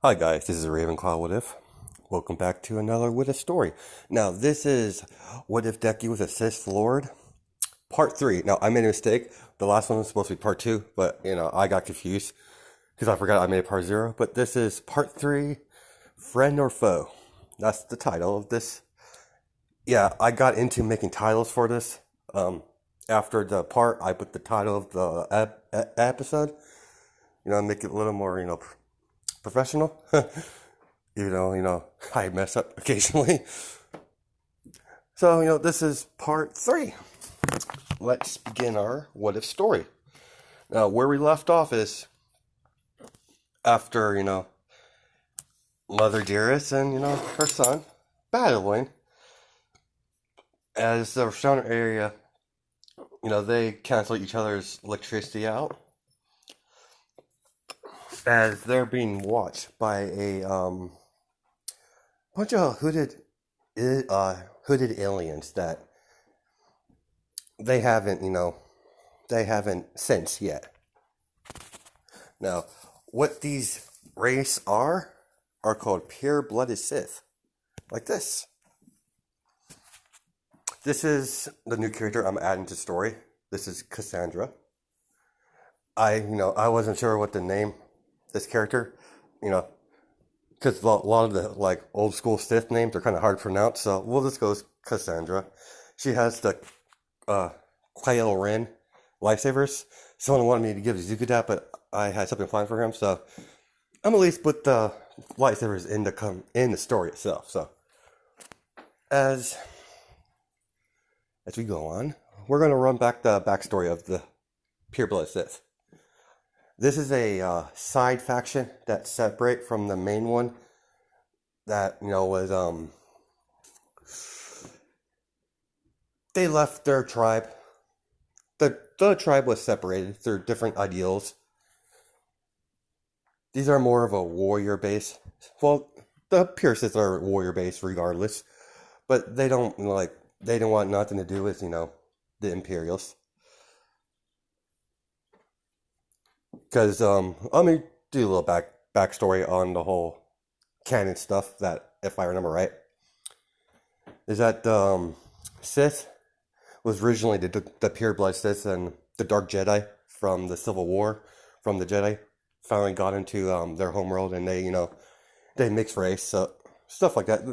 Hi guys, this is Ravenclaw What If. Welcome back to another What If story. Now this is What If Deku was a Sith Lord, Part 3. Now I made a mistake. The last one was supposed to be Part 2, but I got confused because I forgot I made Part 0. But this is Part 3, Friend or Foe. That's the title of this. Yeah, I got into making titles for this. After the part, I put the title of the episode. Make it a little more, professional. I mess up occasionally. So, this is part 3. Let's begin our what if story. Now, where we left off is after, Mother Dearest and, her son battling. As the Shauner area, they cancel each other's electricity out. As they're being watched by a bunch of hooded aliens that they haven't sensed yet. Now, what these race are called pure-blooded Sith, like this. This is the new character I'm adding to the story. This is Cassandra. I wasn't sure what to name this character, because a lot of the old school Sith names are kind of hard to pronounce, so we'll just go with Cassandra. She has the Kylo Ren lightsabers. Someone wanted me to give Zuko that, but I had something planned for him, so I'm at least put the lightsabers in the story itself. So as we go on, we're going to run back the backstory of the pure-blooded Sith. This is a side faction that's separate from the main one that, was, they left their tribe. The tribe was separated through different ideals. These are more of a warrior base. Well, the pure Sith are warrior base regardless, but they don't want nothing to do with, the Imperials. Because, let me do a little backstory on the whole canon stuff that, if I remember right, is that Sith was originally the pure-blood Sith and the Dark Jedi from the Civil War, from the Jedi, finally got into their homeworld, and they mixed race, so stuff like that.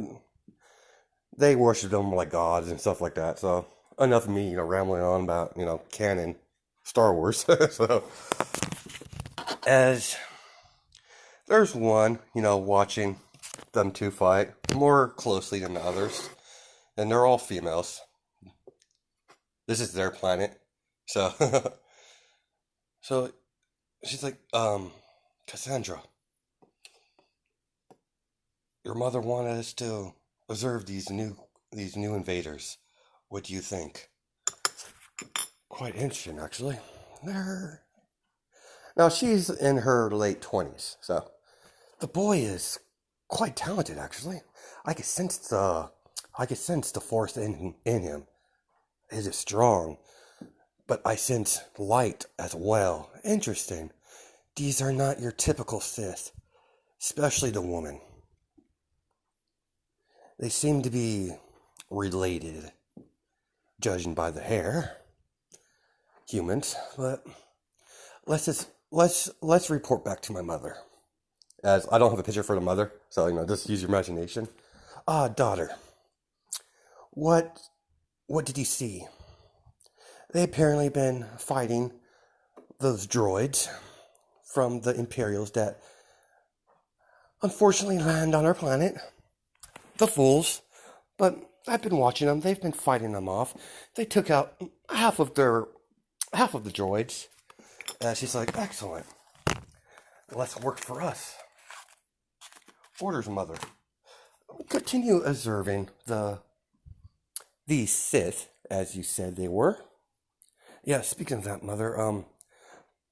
They worshipped them like gods and stuff like that, so enough of me, rambling on about, canon Star Wars. So as there's one, watching them two fight more closely than the others, and they're all females. This is their planet, so so she's like, Cassandra, your mother wanted us to observe these new invaders. What do you think? Quite interesting, actually. Now, she's in her late 20s, so the boy is quite talented, actually. I could sense the force in him. It is strong, but I sense light as well. Interesting. These are not your typical Sith, especially the woman. They seem to be related, judging by the hair. Humans, but let's report back to my mother, as I don't have a picture for the mother, so just use your imagination. Daughter, what did you see? They apparently been fighting those droids from the Imperials that unfortunately land on our planet. The fools, but I've been watching them. They've been fighting them off. They took out half of the droids. She's like, excellent. Let's work for us. Orders, mother. Continue observing these Sith, as you said they were. Yeah, speaking of that, mother,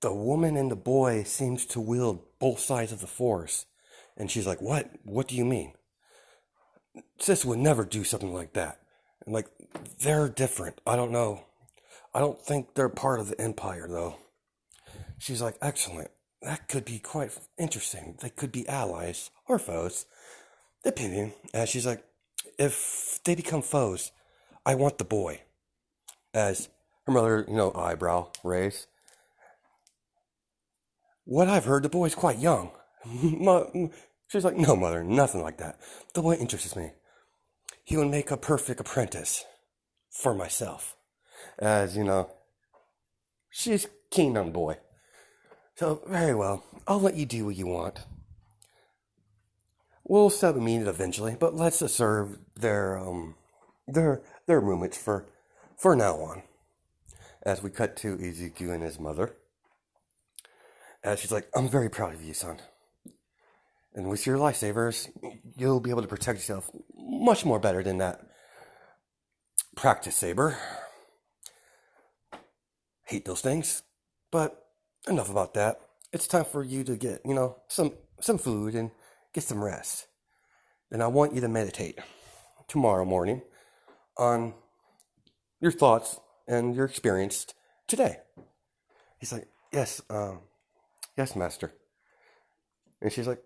the woman and the boy seems to wield both sides of the Force. And she's like, what? What do you mean? Sith would never do something like that. And they're different. I don't know. I don't think they're part of the Empire, though. She's like, excellent. that could be quite interesting. They could be allies or foes, depending. And she's like, if they become foes, I want the boy. As her mother, eyebrow raised. What I've heard, the boy's quite young. She's like, no, mother, nothing like that. The boy interests me. He would make a perfect apprentice for myself. As, she's keen on the boy. So, very well, I'll let you do what you want. We'll set a meeting eventually, but let's observe their movements for now on. As we cut to Izuku and his mother. As she's like, I'm very proud of you, son. And with your lightsabers, you'll be able to protect yourself much more better than that practice saber. Hate those things. But enough about that. It's time for you to get, some food and get some rest. And I want you to meditate tomorrow morning on your thoughts and your experience today. He's like, yes, master. And she's like,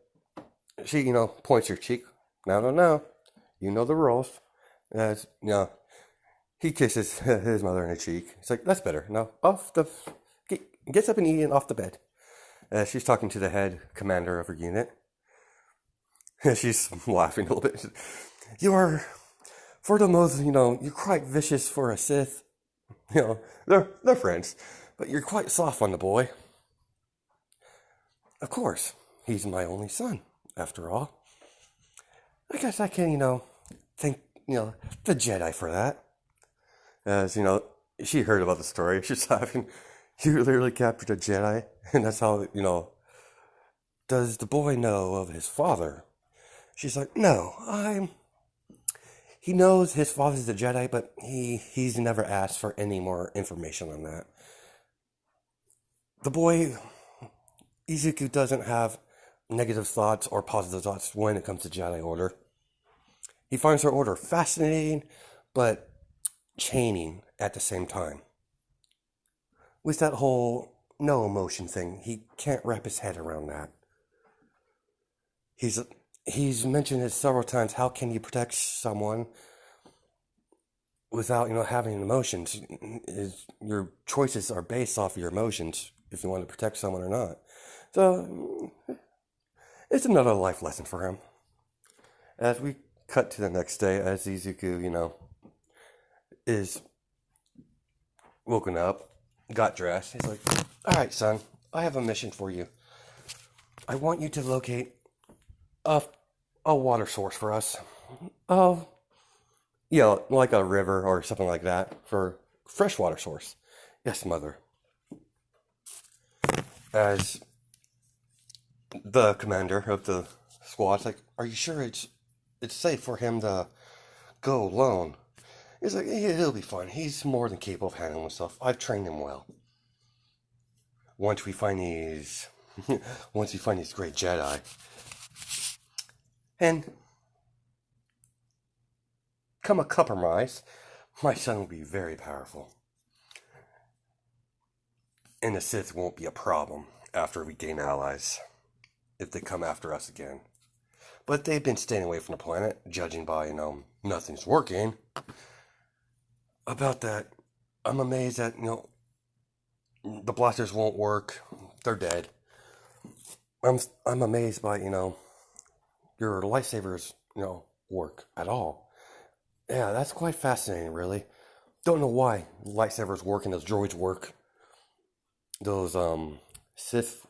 she, points her cheek. No. You know the rules. As, he kisses his mother in the cheek. It's like, that's better. Now, gets up and eating off the bed. She's talking to the head commander of her unit. She's laughing a little bit. You are, for the most, you're quite vicious for a Sith. They're friends. But you're quite soft on the boy. Of course, he's my only son, after all. I guess I can, thank, the Jedi for that. As, she heard about the story. She's laughing. You literally captured a Jedi, and that's how, does the boy know of his father? She's like, no, he knows his father's a Jedi, but he's never asked for any more information on that. The boy, Izuku, doesn't have negative thoughts or positive thoughts when it comes to Jedi Order. He finds her order fascinating, but chaining at the same time. With that whole no emotion thing, he can't wrap his head around that. He's mentioned it several times. How can you protect someone without, having emotions? Your choices are based off of your emotions if you want to protect someone or not. So it's another life lesson for him. As we cut to the next day, as Izuku, is woken up, got dressed. He's like, all right, son, I have a mission for you. I want you to locate a water source for us. Like a river or something like that for freshwater source. Yes, mother. As the commander of the squad's like, are you sure it's safe for him to go alone? He's like, he'll be fine. He's more than capable of handling himself. I've trained him well. Once we find these great Jedi, and come a compromise, my son will be very powerful. And the Sith won't be a problem after we gain allies, if they come after us again. But they've been staying away from the planet, judging by, nothing's working. About that, I'm amazed that, the blasters won't work. They're dead. I'm amazed by, your lightsabers, work at all. Yeah, that's quite fascinating, really. Don't know why lightsabers work and those droids work. Those, Sith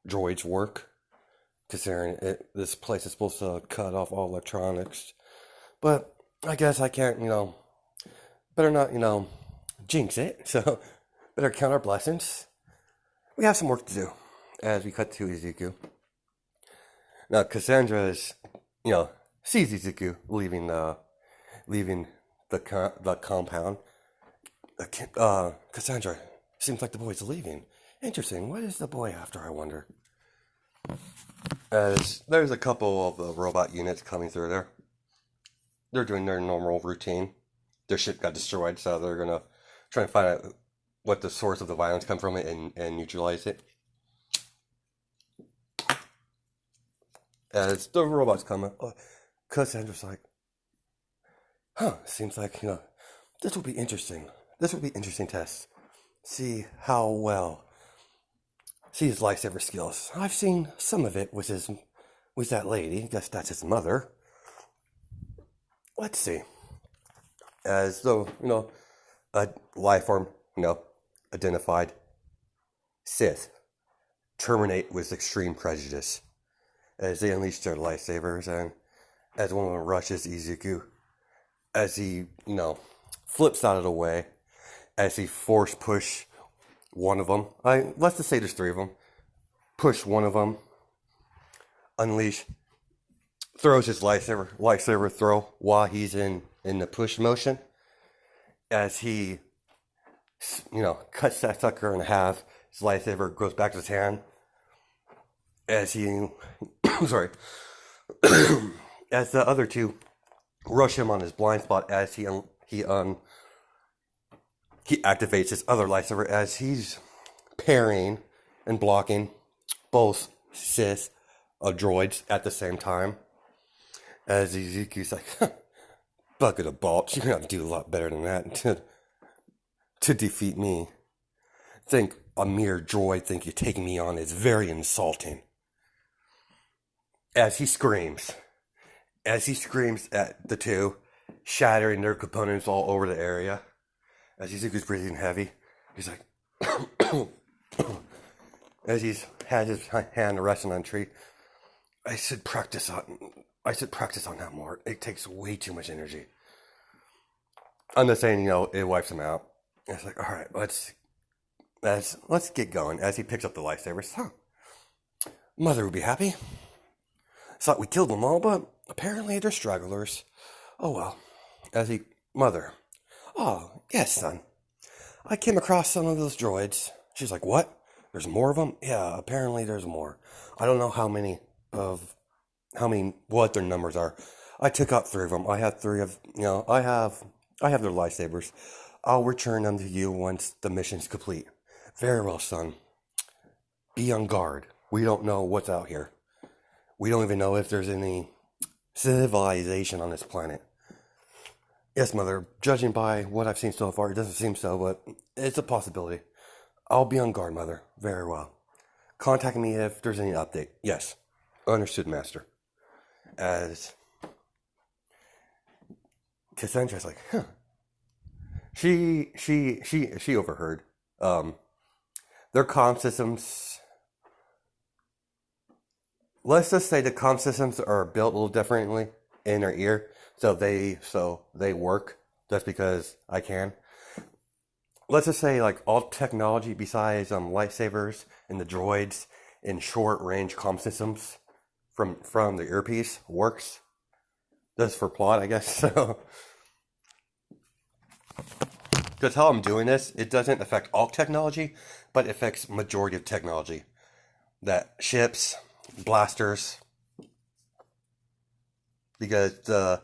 droids work. Considering this place is supposed to cut off all electronics. But I guess I can't, better not, jinx it. So, better count our blessings. We have some work to do as we cut to Izuku. Now, Cassandra is, sees Izuku leaving the compound. Cassandra, seems like the boy's leaving. Interesting. What is the boy after, I wonder? As there's a couple of the robot units coming through there. They're doing their normal routine. Their ship got destroyed, so they're gonna try and find out what the source of the violence come from it and neutralize it. As the robots come, Cassandra's like, seems like, this will be interesting. This will be interesting test. See how well, see his lightsaber skills. I've seen some of it with that lady. I guess that's his mother. Let's see. As though, a life form, identified Sith terminate with extreme prejudice as they unleash their lightsabers, and as one of them rushes Izuku, as he, flips out of the way, as he force push one of them. Let's just say there's three of them. Push one of them, unleash, throws his lightsaber throw while he's in the push motion, as he, cuts that sucker in half. His lightsaber goes back to his hand, as he, sorry, as the other two rush him on his blind spot, as he activates his other lightsaber, as he's parrying and blocking both Sith droids at the same time. As Izuku's like, bucket of balls, you're gonna have to do a lot better than that to defeat me. Think a mere droid think you're taking me on is very insulting. As he screams at the two, shattering their components all over the area. As Izuku's breathing heavy, he's like, as he's had his hand resting on a tree. I should practice on that more. It takes way too much energy. I'm just saying, it wipes him out. It's like, all right, let's get going. As he picks up the lightsabers, Mother would be happy. Thought we killed them all, but apparently they're stragglers. Oh well. As he, Mother. Oh, yes, son. I came across some of those droids. She's like, what? There's more of them? Yeah, apparently there's more. I don't know what their numbers are. I took out 3 of them. I have 3 of, I have their lightsabers. I'll return them to you once the mission's complete. Very well, son. Be on guard. We don't know what's out here. We don't even know if there's any civilization on this planet. Yes, Mother. Judging by what I've seen so far, it doesn't seem so, but it's a possibility. I'll be on guard, Mother. Very well. Contact me if there's any update. Yes. Understood, Master. As Cassandra's like, She overheard. Their comm systems. Let's just say the comm systems are built a little differently in their ear, so they work just because I can. Let's just say like all technology besides lightsabers and the droids and short range comm systems from the earpiece works. Just for plot, I guess. So because how I'm doing this, it doesn't affect all technology, but it affects majority of technology. That ships, blasters, because the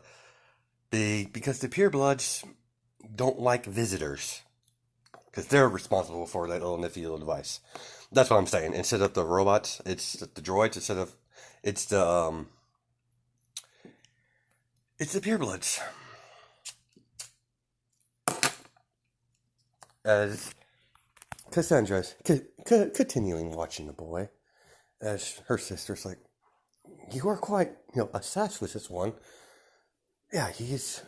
purebloods don't like visitors, because they're responsible for that little nifty little device. That's what I'm saying. Instead of the robots, it's the droids. It's the purebloods. As Cassandra's continuing watching the boy, as her sister's like, you are quite, obsessed with this one. Yeah, he's,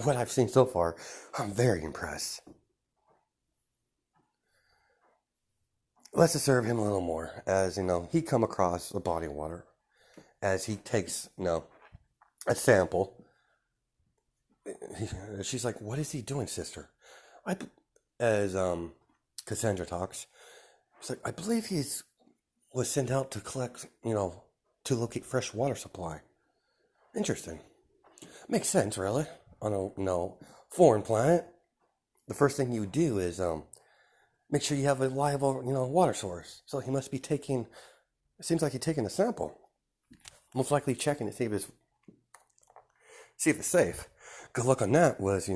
what I've seen so far, I'm very impressed. Let's observe him a little more, as, he come across a body of water, as he takes, a sample. She's like, what is he doing, sister? As Cassandra talks, it's like, I believe was sent out to collect, to locate fresh water supply. Interesting. Makes sense, really. On a foreign planet, the first thing you would do is make sure you have a reliable, water source. So he must be it seems like he's taking a sample. Most likely checking to see if it's safe. Good luck on that was,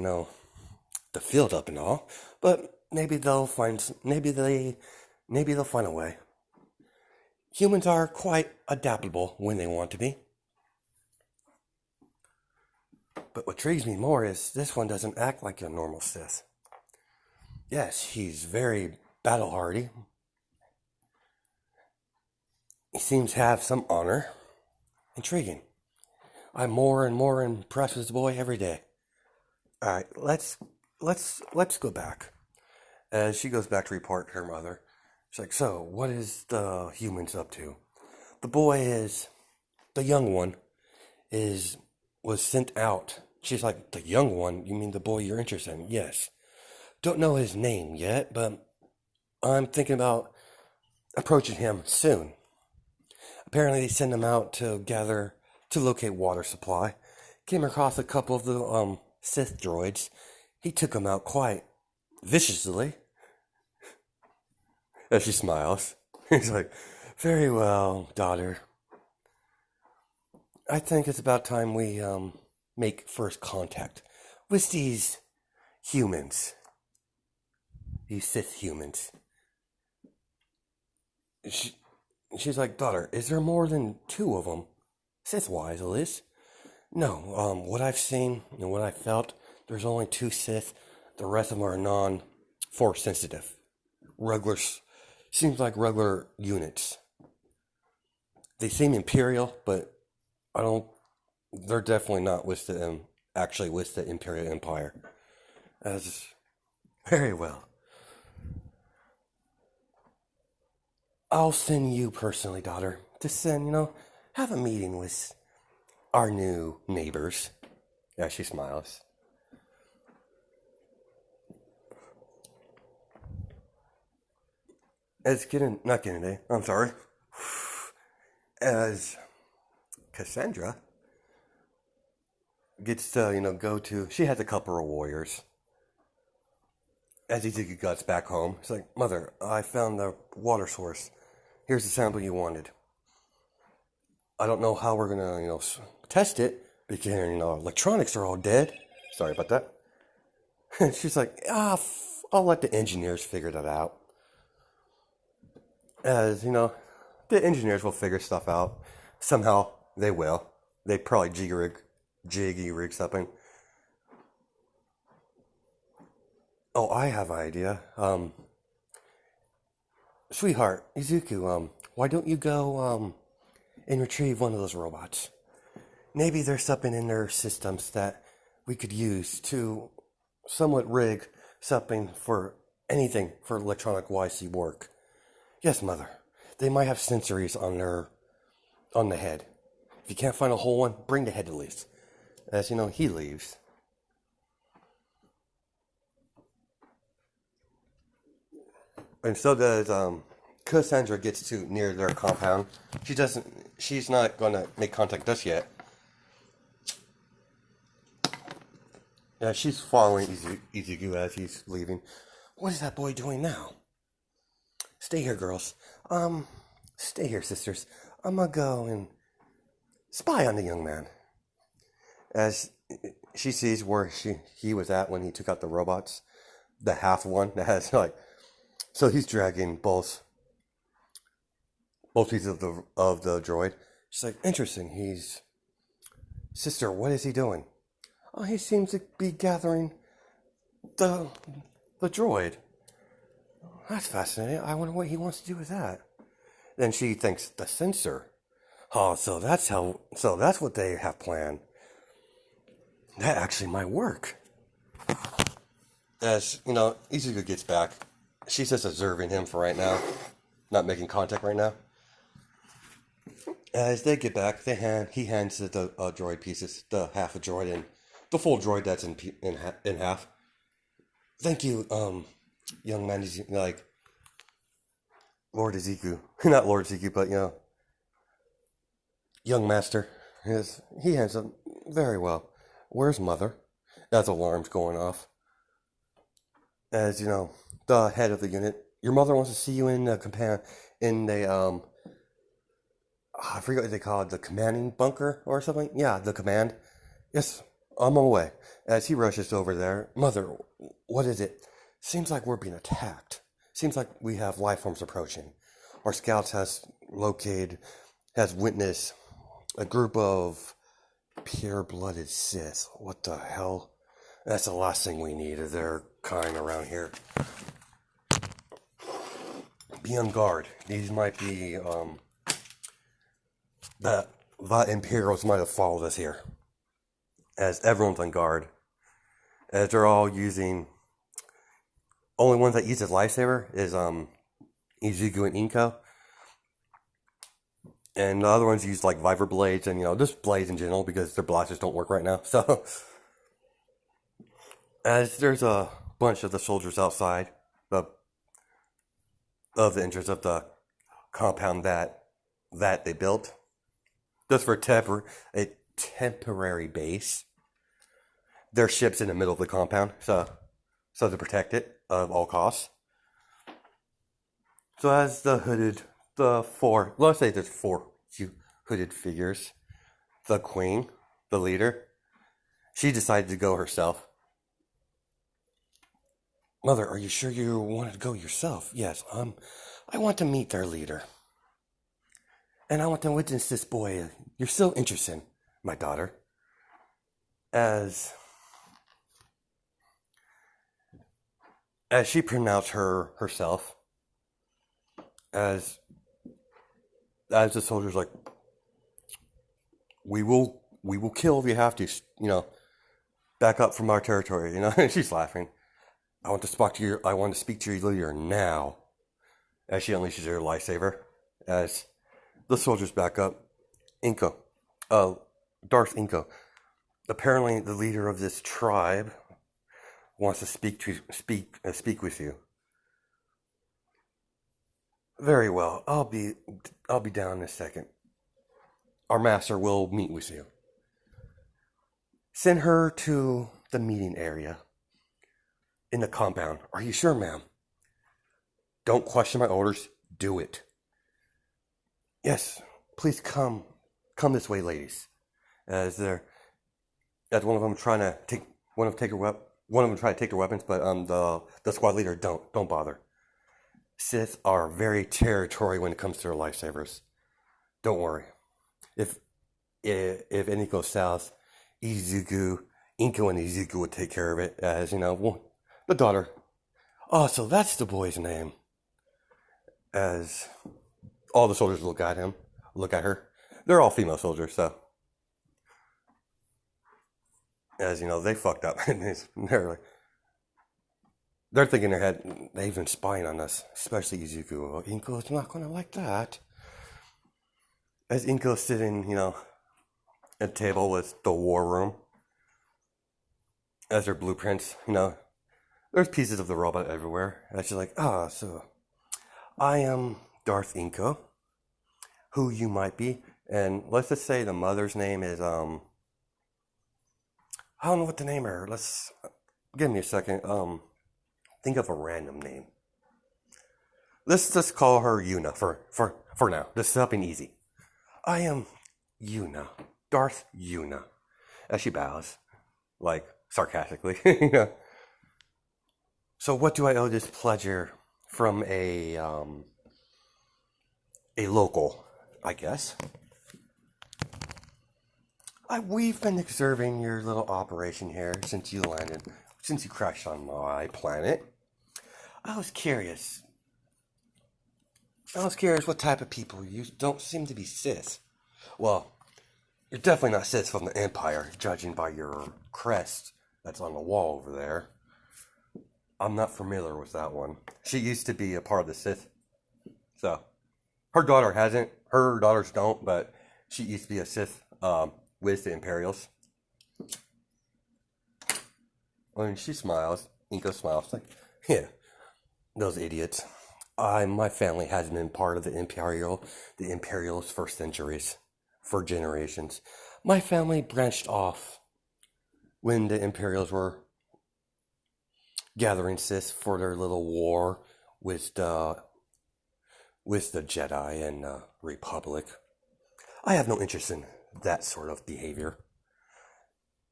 the field up and all, but maybe they'll find a way. Humans are quite adaptable when they want to be. But what intrigues me more is this one doesn't act like a normal Sith. Yes, he's very battle hardy. He seems to have some honor. Intriguing. I'm more and more impressed with this boy every day. All right, let's go back. As she goes back to report to her mother, she's like, "So, what is the humans up to?" The young one, was sent out. She's like, "The young one? You mean the boy you're interested in?" "Yes. Don't know his name yet, but I'm thinking about approaching him soon." Apparently, they send him out to locate water supply. Came across a couple of the Sith droids. He took them out quite viciously. As she smiles, he's like, "Very well, daughter. I think it's about time we make first contact with these humans, these Sith humans." She's like, "Daughter, is there more than two of them? Sith-wise, at least?" "No, what I've seen and what I felt, there's only two Sith. The rest of them are non-force sensitive. Regular, seems like regular units. They seem Imperial, but I don't, they're definitely not actually with the Imperial Empire." As, very well. I'll send you personally, daughter, to have a meeting with our new neighbors. Yeah, she smiles. Not Kennedy, I'm sorry. As Cassandra gets to, she has a couple of warriors. As Izuku gets back home, she's like, "Mother, I found the water source. Here's the sample you wanted. I don't know how we're gonna, test it because, electronics are all dead." Sorry about that. And she's like, I'll let the engineers figure that out. As, the engineers will figure stuff out. Somehow they will. They probably jiggy rig something. "Oh, I have an idea. Sweetheart, Izuku, why don't you go, and retrieve one of those robots? Maybe there's something in their systems that we could use to somewhat rig something for anything for electronic wise to work." "Yes, mother. They might have sensories on the head. If you can't find a whole one, bring the head at least." As he leaves. And so does Cassandra gets to near their compound. She's not gonna make contact just yet. Yeah, she's following Izuku as he's leaving. "What is that boy doing now?" "Stay here, girls. Stay here, sisters. I'm gonna go and spy on the young man." As she sees where he was at when he took out the robots, the half one that has so he's dragging both pieces of the droid. She's like, "Interesting. Sister, what is he doing?" "Oh, he seems to be gathering the droid." "That's fascinating. I wonder what he wants to do with that." Then she thinks, the sensor. "Oh, so that's what they have planned. That actually might work." As, Izuku gets back, she's just observing him for right now, not making contact right now. As they get back, he hands the droid pieces, the half a droid and the full droid that's in half. "Thank you, young man." He's like Lord Izuku, not Lord Izuku, but young master. He hands them very well. "Where's mother?" As alarms going off. As the head of the unit, "Your mother wants to see you in the I forget what they call it, the commanding bunker or something. Yeah, the command. "Yes, I'm on my way." As he rushes over there, "Mother, what is it?" "Seems like we're being attacked. Seems like we have life forms approaching. Our scouts has witnessed a group of Pure-blooded Sith. What the hell? That's the last thing we need of their kind around here. Be on guard. These might be, the Imperials might have followed us here. As everyone's on guard. As they're all using... Only one that uses lightsaber is, Izuku and Inko. And the other ones use, like, Viper blades and, just blades in general because their blasters don't work right now. So... As there's a bunch of the soldiers outside of the entrance of the compound that they built, just for a temporary base. Their ship's in the middle of the compound, so to protect it of all costs. So as let's say there's four hooded figures. The queen, the leader, she decided to go herself. Mother, are you sure you wanted to go yourself? Yes, I want to meet their leader. And I want to witness this boy you're so interested in, my daughter. As she pronounced herself, as the soldier's like, we will kill if you have to, back up from our territory, and she's laughing. I want to speak to your leader now. As she unleashes her lightsaber, as the soldiers back up, Darth Inko. Apparently, the leader of this tribe wants to speak with you. Very well. I'll be down in a second. Our master will meet with you. Send her to the meeting area. In the compound. Are you sure, ma'am? Don't question my orders. Do it. Yes, please come this way, ladies. As one of them trying to take one of them try to take their weapons, but the squad leader don't bother. Sith are very territorial when it comes to their lightsabers. Don't worry. If any goes south, Inko and Izuku will take care of it. As the daughter. Oh, so that's the boy's name. As all the soldiers look at her. They're all female soldiers, so. As they fucked up. They're thinking in their head, they've been spying on us, especially Izuku. Inko's not gonna like that. As Inko's sitting, at a table with the war room. As their blueprints, there's pieces of the robot everywhere. And she's like, so I am Darth Inko, who you might be. And let's just say the mother's name is, I don't know what the name is. Give me a second. Think of a random name. Let's just call her Yuna for now. This is something easy. I am Yuna, Darth Yuna. As she bows, like, sarcastically, So what do I owe this pleasure from a local, I guess? We've been observing your little operation here since you crashed on my planet. I was curious what type of people you don't seem to be Sith. Well, you're definitely not Sith from the Empire, judging by your crest that's on the wall over there. I'm not familiar with that one. She used to be a part of the Sith. So, her daughters don't, but she used to be a Sith with the Imperials. When she smiles, Inko smiles, like, yeah, those idiots. My family hasn't been part of the Imperials for generations. My family branched off when the Imperials were gathering Sith for their little war with the Jedi and Republic. I have no interest in that sort of behavior.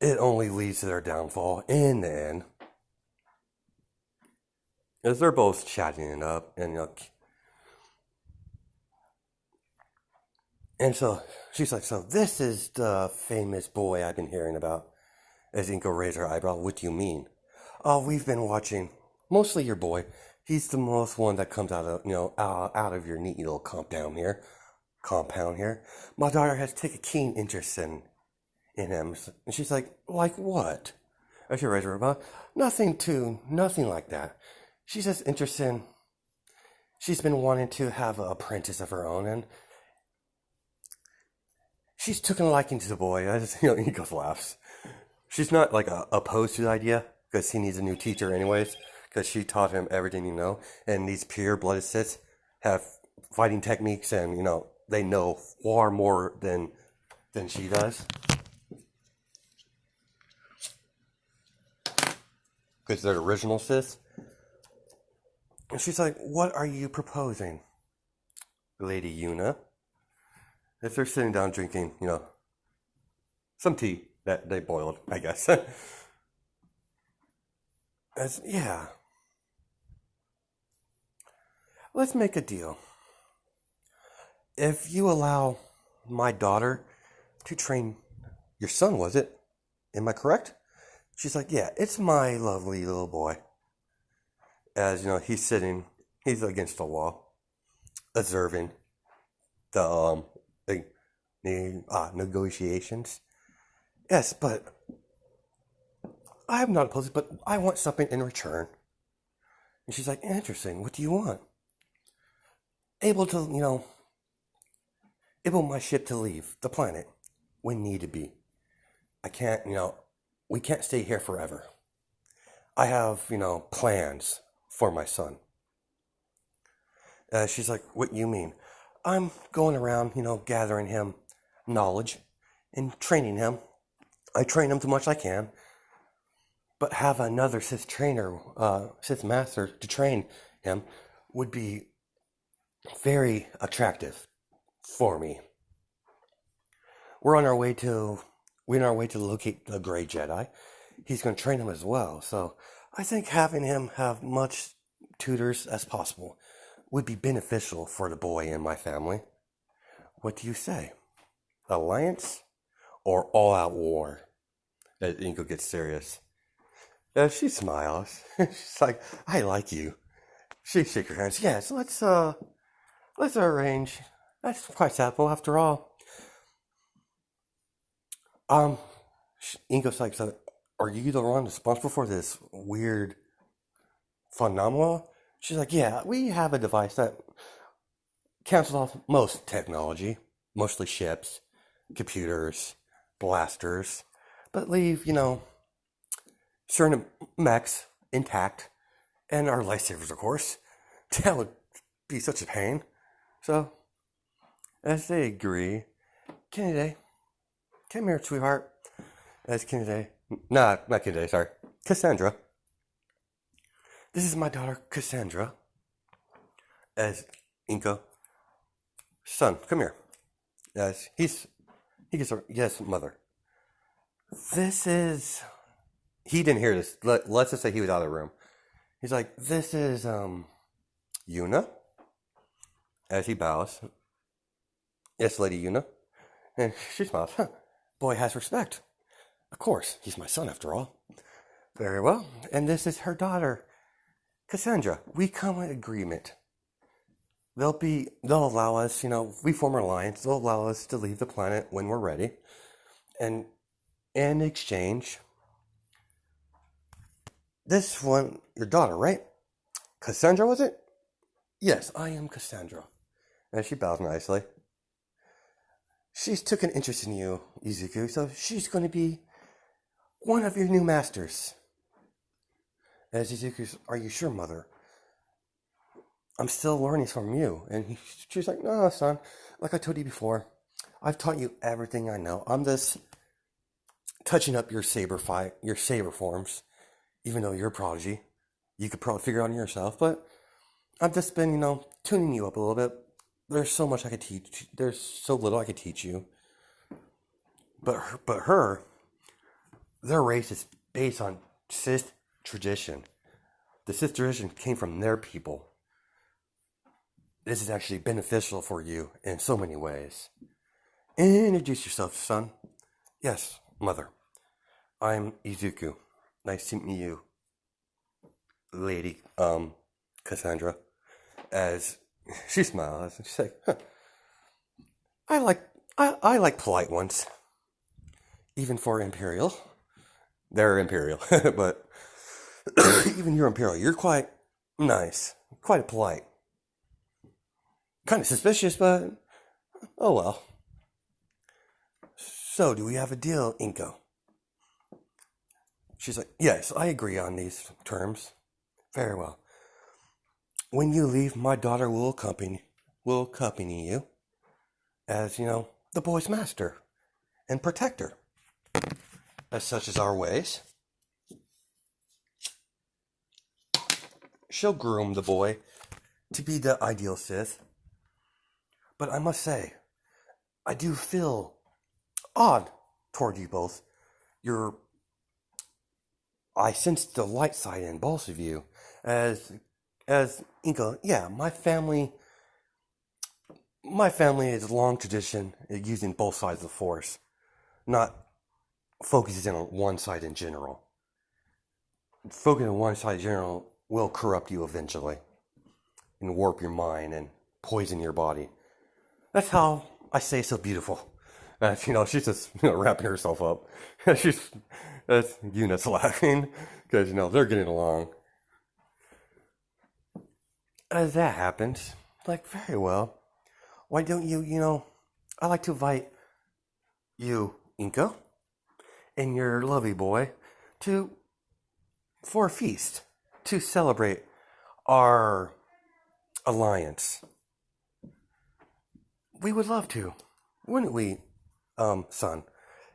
It only leads to their downfall in the end. As they're both chatting it up, and And so she's like, so this is the famous boy I've been hearing about. As Inko raised her eyebrow, what do you mean? Oh, we've been watching mostly your boy. He's the most one that comes out of, out of your neat little compound here. My daughter has taken a keen interest in him. And she's like what? I should raise her eyebrow. Nothing like that. She's just interested in, she's been wanting to have an apprentice of her own, and she's taken a liking to the boy. Inko laughs. She's not opposed to the idea because he needs a new teacher anyways. Because she taught him everything and these pure-blooded Siths have fighting techniques, and they know far more than she does. Because they're original Siths. And she's like, "What are you proposing, Lady Yuna?" If they're sitting down drinking, some tea that they boiled, I guess. Yeah. Let's make a deal. If you allow my daughter to train your son, was it? Am I correct? She's like, yeah, it's my lovely little boy. As he's against the wall, observing the negotiations. Yes, but I'm not opposed, but I want something in return. And she's like, interesting. What do you want? Able to, able my ship to leave the planet when need to be. I can't, we can't stay here forever. I have, plans for my son. She's like, what you mean? I'm going around, gathering him knowledge and training him. I train him too much I can, but have another Sith trainer, Sith master to train him would be very attractive for me. We're on our way to locate the Grey Jedi. He's going to train him as well, so I think having him have much tutors as possible would be beneficial for the boy and my family. What do you say? Alliance or all-out war? As Inko gets serious. She smiles. She's like, I like you. She shakes her hands. Yes, let's arrange. That's quite simple after all. Inko's like, so are you the one responsible for this weird phenomena? She's like, yeah, we have a device that cancels off most technology, mostly ships, computers, blasters, but leave, certain mechs intact, and our lightsabers, of course. That would be such a pain. So, as they agree, Kennedy, come here, sweetheart. As Kennedy, not Kennedy, sorry, Cassandra. This is my daughter, Cassandra. As Inko, son, come here. As he gets her, yes, mother. This is, he didn't hear this. Let's just say he was out of the room. He's like, this is, Yuna. As he bows. Yes, Lady Yuna. And she smiles. Huh. Boy has respect. Of course, he's my son after all. Very well. And this is her daughter, Cassandra. We come in agreement. They'll allow us, we form an alliance. They'll allow us to leave the planet when we're ready. And in exchange, this one, your daughter, right? Cassandra, was it? Yes, I am Cassandra. And she bows nicely. She's took an interest in you, Izuku, so she's going to be one of your new masters. As Izuku's, are you sure, mother? I'm still learning from you. And she's like, no, son, like I told you before, I've taught you everything I know. I'm just touching up your saber forms, even though you're a prodigy. You could probably figure it out yourself, but I've just been, tuning you up a little bit. There's so much I could teach. There's so little I could teach you. But their race is based on Sith tradition. The Sith tradition came from their people. This is actually beneficial for you in so many ways. Introduce yourself, son. Yes, mother. I'm Izuku. Nice to meet you, lady, Cassandra. As she smiles, she's like, huh, I like polite ones, even for Imperial. They're Imperial, but even you're Imperial. You're quite nice, quite polite. Kind of suspicious, but oh well. So, do we have a deal, Inko? She's like, yes, I agree on these terms. Very well. When you leave, my daughter will accompany you as, the boy's master and protector. As such as our ways. She'll groom the boy to be the ideal Sith. But I must say, I do feel odd toward you both. I sense the light side in both of you. As Inka, yeah, my family is a long tradition of using both sides of the force, not focusing on one side in general. Focusing on one side in general will corrupt you eventually and warp your mind and poison your body. That's how I say so beautiful. She's just wrapping herself up. That's Eunice laughing because they're getting along. As that happens, like very well. Why don't you? I like to invite you, Inko, and your lovely boy for a feast to celebrate our alliance. We would love to, wouldn't we, son?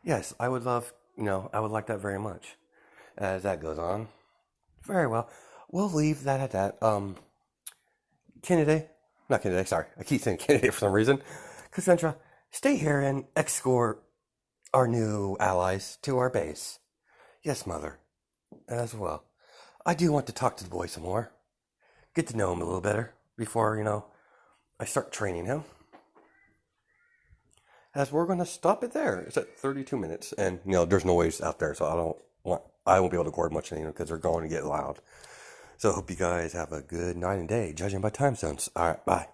Yes, I would love, I would like that very much. As that goes on. Very well. We'll leave that at that. Kennedy, not Kennedy, sorry. I keep saying Kennedy for some reason. Cassandra, stay here and escort our new allies to our base. Yes, mother. As well. I do want to talk to the boy some more. Get to know him a little better before, I start training him. As we're going to stop it there. It's at 32 minutes. And, there's noise out there, so I won't be able to record much because they're going to get loud. So I hope you guys have a good night and day, judging by time zones. All right, bye.